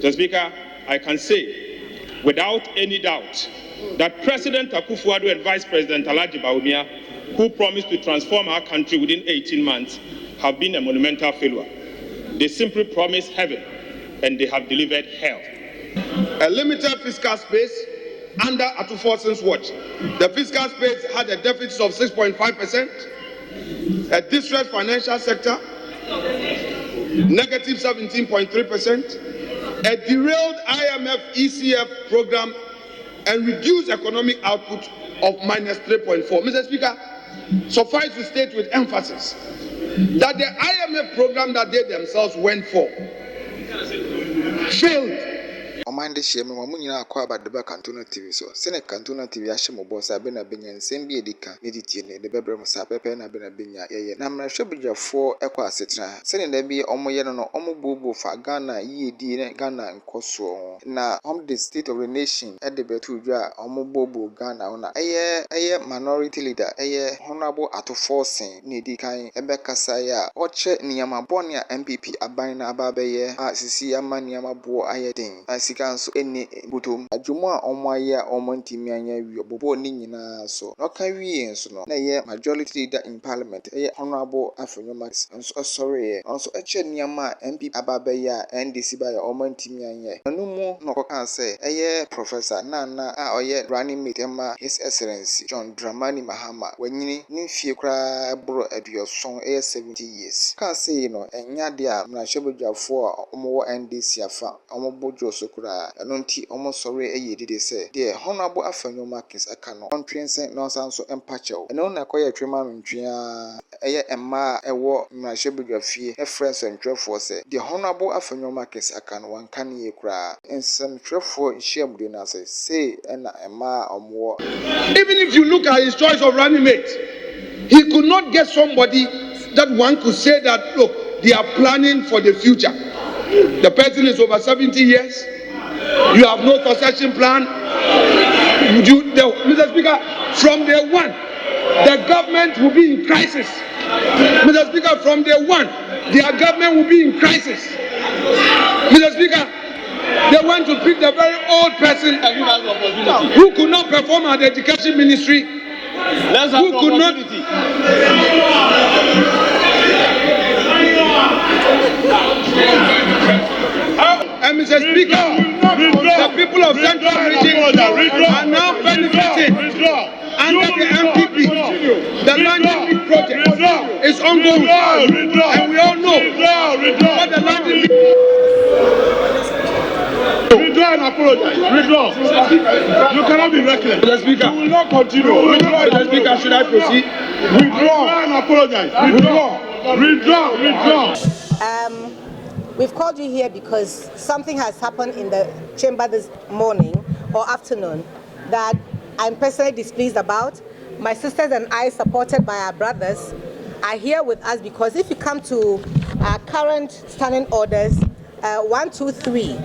Mr. Speaker, I can say without any doubt that President Akufo-Addo and Vice President Alhaji Bawumia, who promised to transform our country within 18 months, have been a monumental failure. They simply promised heaven and they have delivered hell. A limited fiscal space under Atuforsen's watch. The fiscal space had a deficit of 6.5%, a distressed financial sector, negative 17.3%, a derailed IMF ECF program, and reduced economic output of minus 3.4. Mr. Speaker, suffice to state with emphasis that the IMF program that they themselves went for failed. Omande sheme mamunyina akwa abadeba Kantona TV so sene Kantona TV ahye mobosa be na benya nsem bi edika mediti ne de bebre musa pepe na be na benya yeye na mrahwebujafo ekwa asetra sene da bi omoye no omobubu fa Ghana yedi ne Ghana nkoso na the state of the nation e de betu dwa omobubu Ghana na eye minority leader honorable Atuforsen ne dikan ebekasa ya oche niyama bone a MPP aban na ababeye asisi amaniama bo ayeden kanso eni butum adwuma a omoya omontimi anya wi obobo ni nyina so no kan wi enso no na ye majority leader in parliament honorable Afenyoman nso sorry nso eche niama MP ababeya NDC ba ya omontimi anya anumu no kan say professor Nana a oye running mate ma his excellency John Dramani Mahama wanyini ni fie kra bro aduoson 70 years kan say no enya de a mrahwebujafo a omo NDC afa omo bojo so Anonti almost sorry a ye did say, dear honorable Afenyoman aka no ontwense no sanso empacho. And on a quiet tremam tria a ma a war mrahwebujafie a friends and trefo say, the honorable Afenyoman aka no one can ye cry and some trefo share dinner say and a ma or more. Even if you look at his choice of running mate, he could not get somebody that one could say that, look, they are planning for the future. The person is over 70 years. You have no succession plan. Mr. Speaker, from day one, the government will be in crisis. Mr. Speaker, from day one, their government will be in crisis. Mr. Speaker, they want to pick the very old person who could not perform at the education ministry, who could not. And Mr. Speaker, the people of Central Region are now benefiting under the MPP. The landing project is ongoing, and we all know what the landing. Withdraw and apologize. Withdraw. You cannot be reckless. Mr. Speaker, you will not continue. Mr. Speaker, should I proceed? Withdraw and apologize. Withdraw. We've called you here because something has happened in the chamber this morning or afternoon that I'm personally displeased about. My sisters and I, supported by our brothers, are here with us because if you come to our current standing orders, 1, 2, 3,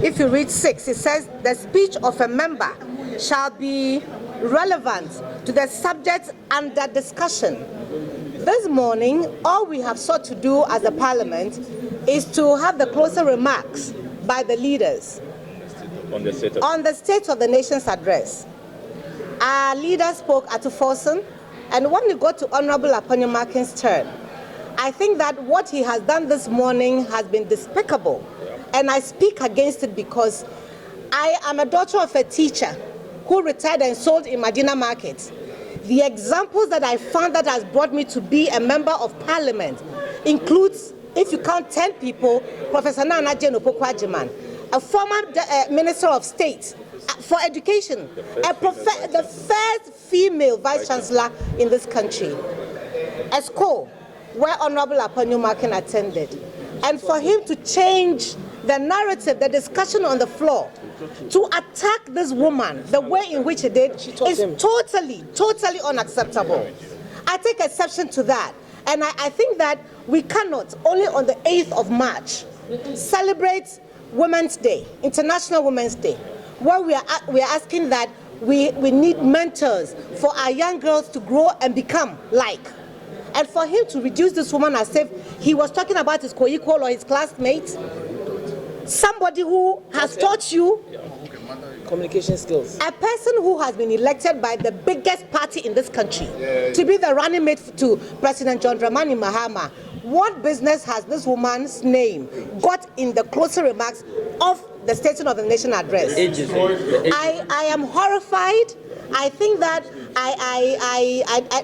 if you read 6, it says the speech of a member shall be relevant to the subject under discussion. This morning, all we have sought to do as a parliament is to have the closer remarks by the leaders on the state of the nation's address. Our leader spoke at Atuforsen, and when we go to Honorable Afenyoman's turn, I think that what he has done this morning has been despicable, and I speak against it because I am a daughter of a teacher who retired and sold in Medina Market. The examples that I found that has brought me to be a member of parliament includes, if you count 10 people, Professor Nana Jeno-Pokwajiman, a former Minister of State for Education, the first female Vice Chancellor in this country, a school where Honorable Afenyoman attended, and for him to change the narrative, the discussion on the floor, to attack this woman the way in which he did is totally unacceptable. I take exception to that. And I think that we cannot, only on the 8th of March, celebrate Women's Day, International Women's Day, where we are asking that we need mentors for our young girls to grow and become like. And for him to reduce this woman as if he was talking about his co-equal or his classmate, somebody who has taught you communication skills. A person who has been elected by the biggest party in this country to be the running mate to President John Dramani Mahama. What business has this woman's name got in the closing remarks of the State of the Nation address? I am horrified. I think that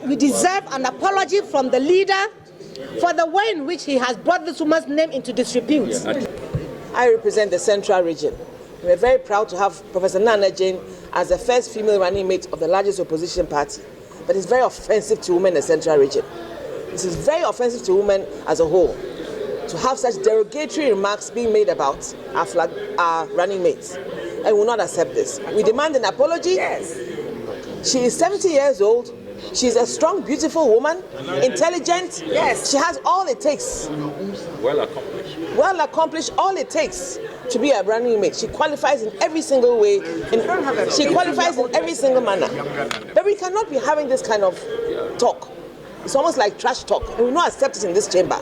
we deserve an apology from the leader for the way in which he has brought this woman's name into disrepute. I represent the Central Region. We're very proud to have Professor Nana Jane as the first female running mate of the largest opposition party. But it's very offensive to women in the Central Region. This is very offensive to women as a whole, to have such derogatory remarks being made about our running mates. And we will not accept this. We demand an apology. Yes. She is 70 years old. She's a strong, beautiful woman, intelligent. Yes. She has all it takes. Well accomplished. Well accomplished, all it takes to be a running mate. She qualifies in every single way. She qualifies in every single manner. But we cannot be having this kind of talk. It's almost like trash talk, and we will not accept it in this chamber.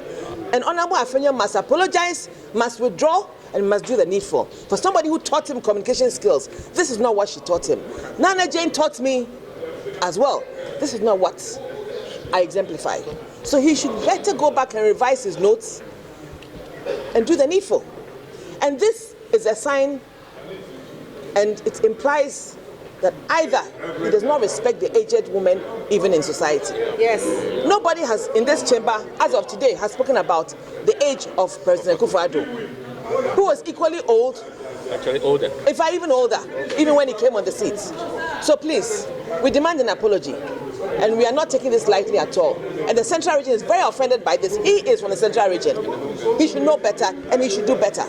And Honorable Afenya must apologize, must withdraw, and must do the needful. For somebody who taught him communication skills, this is not what she taught him. Nana Jane taught me as well. This is not what I exemplify. So he should better go back and revise his notes and do the needful. And this is a sign, and it implies that either he does not respect the aged woman even in society. Yes. Nobody has in this chamber, as of today, has spoken about the age of President Akufo-Addo, who was equally old. Actually older. In fact, even older, even when he came on the seat. So please, we demand an apology. And we are not taking this lightly at all. And the Central Region is very offended by this. He is from the Central Region. He should know better, and he should do better.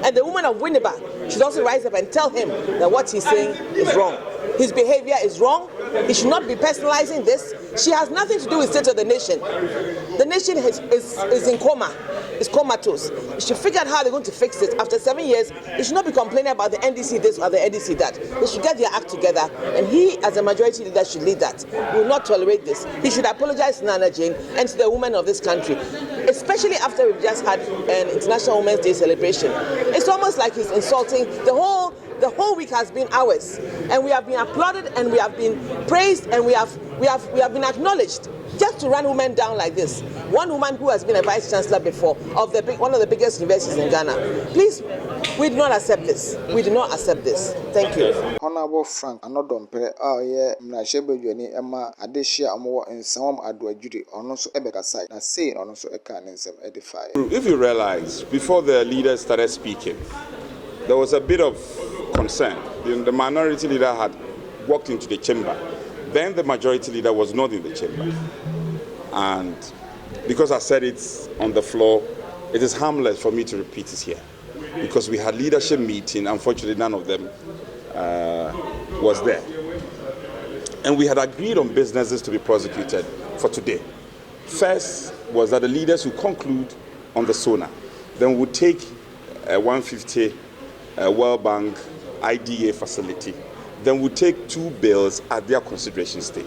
And the woman of Winneba should also rise up and tell him that what he's saying is wrong. His behavior is wrong. He should not be personalizing this. She has nothing to do with the state of the nation. The nation is in coma. It's comatose. You should figure out how they're going to fix it. After 7 years, they should not be complaining about the NDC this or the NDC that. They should get their act together, and he, as a majority leader, should lead that. We will not tolerate this. He should apologize to Nana Jane and to the women of this country, especially after we've just had an International Women's Day celebration. It's almost like he's insulting the whole week has been ours, and we have been applauded, and we have been praised, and we have been acknowledged. Just to run women down like this, one woman who has been a vice chancellor before of one of the biggest universities in Ghana. Please, we do not accept this. We do not accept this. Thank you. Honorable Frank Anodompe, Mnashebejweni Emma Adeshia Amowo Nsawam Adwajudi, Onoso Ebekasai, na say Onoso Ekanisem edify. If you realize, before the leaders started speaking, there was a bit of concern. The minority leader had walked into the chamber. Then the majority leader was not in the chamber. And because I said it on the floor, it is harmless for me to repeat it here. Because we had leadership meeting, unfortunately none of them was there. And we had agreed on businesses to be prosecuted for today. First was that the leaders would conclude on the SONA. Then we'll take 150 World Bank IDA facility. Then we'll take 2 bills at their consideration stage.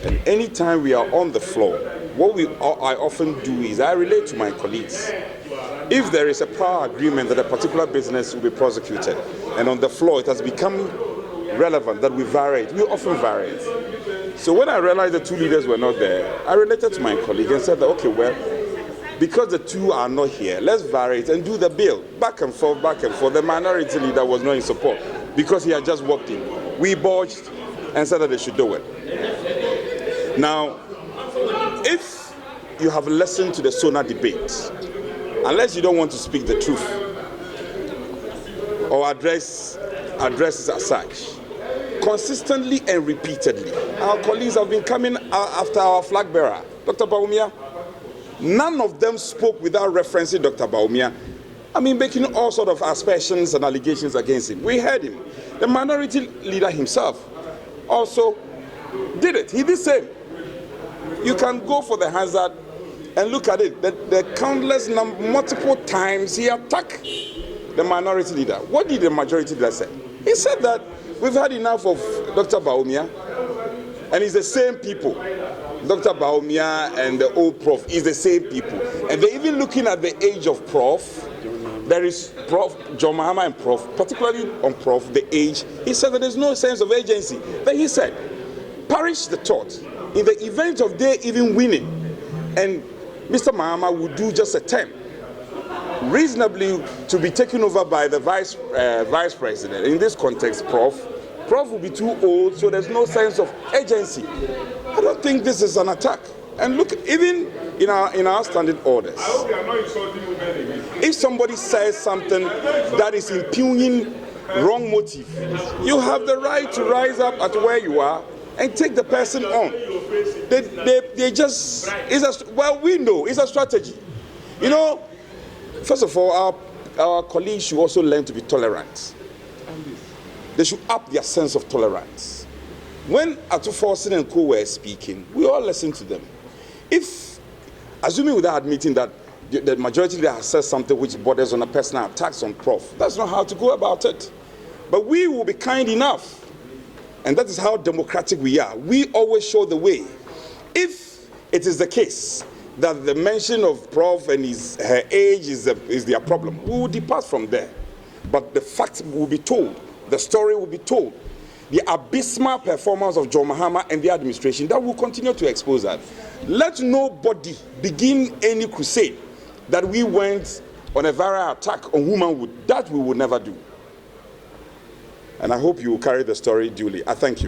And anytime we are on the floor, what I often do is I relate to my colleagues. If there is a prior agreement that a particular business will be prosecuted, and on the floor it has become relevant that we vary it, we often vary it. So when I realized the 2 leaders were not there, I related to my colleague and said that, okay, well, because the 2 are not here, let's vary it and do the bill. Back and forth, back and forth. The minority leader was not in support because he had just walked in. We budged and said that they should do it. Now, if you have listened to the SONA debate, unless you don't want to speak the truth or address it as such, consistently and repeatedly, our colleagues have been coming after our flag bearer, Dr. Bawumia. None of them spoke without referencing Dr. Bawumia. Making all sort of aspersions and allegations against him. We heard him. The minority leader himself also did it. He did the same. You can go for the hazard and look at it. The countless multiple times he attacked the minority leader. What did the majority leader say? He said that we've had enough of Dr. Bawumia, and it's the same people. Dr. Bawumia and the old prof is the same people. And they're even looking at the age of prof. there is Prof. John Mahama and Prof., particularly on Prof., the age. He said that there's no sense of agency. Then he said, perish the thought, in the event of they even winning, and Mr. Mahama would do just a term, reasonably to be taken over by the vice president. In this context, Prof will be too old, so there's no sense of agency. I don't think this is an attack. And look, even in our standing orders, if somebody says something that is impugning wrong motive, you have the right to rise up at where you are and take the person on. They just, we know it's a strategy. You know, first of all, our colleagues should also learn to be tolerant. They should up their sense of tolerance. When Atuforsin and Co were speaking, we all listened to them. If, assuming without admitting that the majority leader has said something which borders on a personal attacks on Prof, that's not how to go about it. But we will be kind enough, and that is how democratic we are. We always show the way. If it is the case that the mention of Prof and her age is their problem, we will depart from there. But the facts will be told. The story will be told. The abysmal performance of John Mahama and the administration, that will continue to expose that. Let nobody begin any crusade that we went on a viral attack on womanhood. That we will never do. And I hope you will carry the story duly. I thank you.